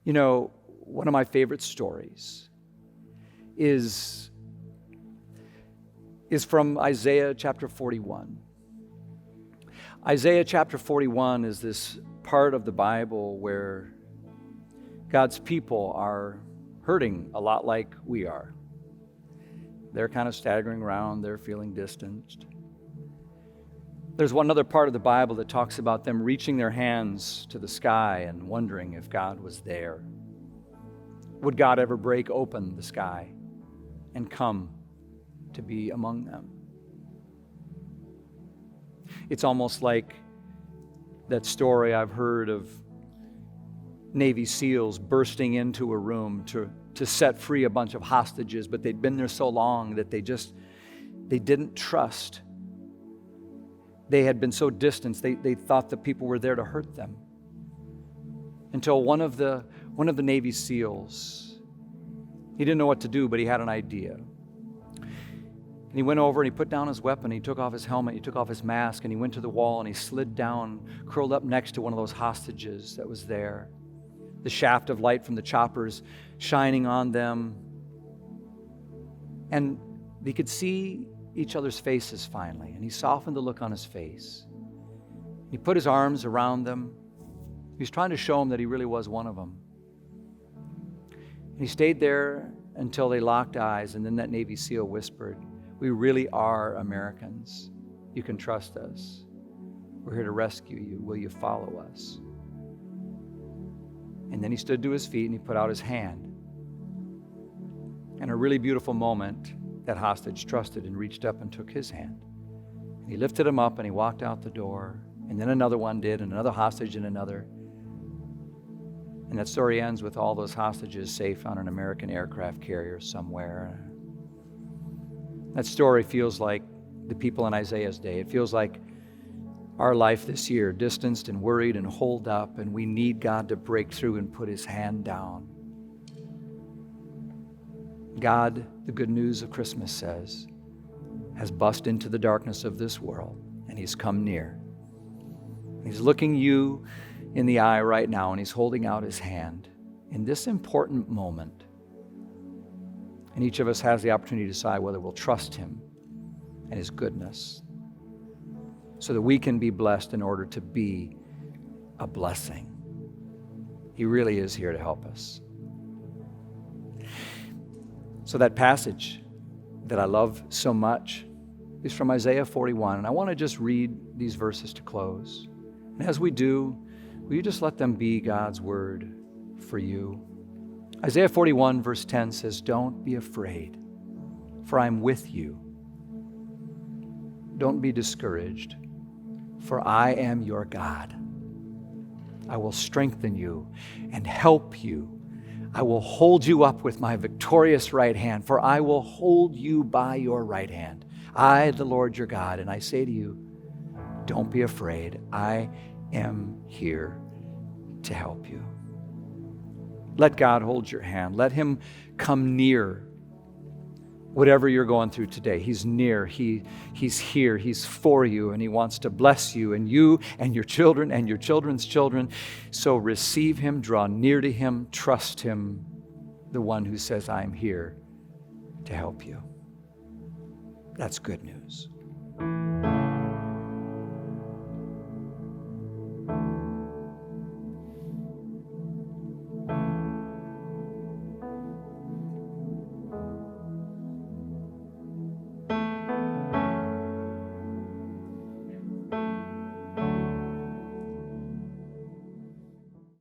You know, one of my favorite stories is from Isaiah chapter 41. Isaiah chapter 41 is this part of the Bible where God's people are hurting a lot like we are. They're kind of staggering around, they're feeling distanced. There's one other part of the Bible that talks about them reaching their hands to the sky and wondering if God was there. Would God ever break open the sky and come to be among them? It's almost like that story I've heard of Navy SEALs bursting into a room to set free a bunch of hostages, but they'd been there so long that they didn't trust. They had been so distant, they thought the people were there to hurt them. Until one of the Navy SEALs, he didn't know what to do, but he had an idea. And he went over and he put down his weapon, he took off his helmet, he took off his mask, and he went to the wall and he slid down, curled up next to one of those hostages that was there. The shaft of light from the choppers shining on them. And they could see each other's faces finally, and he softened the look on his face. He put his arms around them. He was trying to show them that he really was one of them. And he stayed there until they locked eyes, and then that Navy SEAL whispered, "We really are Americans. You can trust us. We're here to rescue you. Will you follow us?" And then he stood to his feet and he put out his hand. And a really beautiful moment, that hostage trusted and reached up and took his hand. And he lifted him up and he walked out the door. And then another one did, and another hostage and another. And that story ends with all those hostages safe on an American aircraft carrier somewhere. That story feels like the people in Isaiah's day. It feels like our life this year, distanced and worried and holed up, and we need God to break through and put his hand down. God, the good news of Christmas says, has bust into the darkness of this world, and he's come near. He's looking you in the eye right now, and he's holding out his hand in this important moment. And each of us has the opportunity to decide whether we'll trust him and his goodness so that we can be blessed in order to be a blessing. He really is here to help us. So that passage that I love so much is from Isaiah 41. And I want to just read these verses to close. And as we do, will you just let them be God's word for you? Isaiah 41 verse 10 says, "Don't be afraid, for I'm with you. Don't be discouraged, for I am your God. I will strengthen you and help you. I will hold you up with my victorious right hand, for I will hold you by your right hand. I, the Lord your God, and I say to you, don't be afraid. I am here to help you." Let God hold your hand. Let him come near whatever you're going through today. He's near. He's here. He's for you, and he wants to bless you and your children and your children's children. So receive him, draw near to him, trust him, the one who says, "I'm here to help you." That's good news.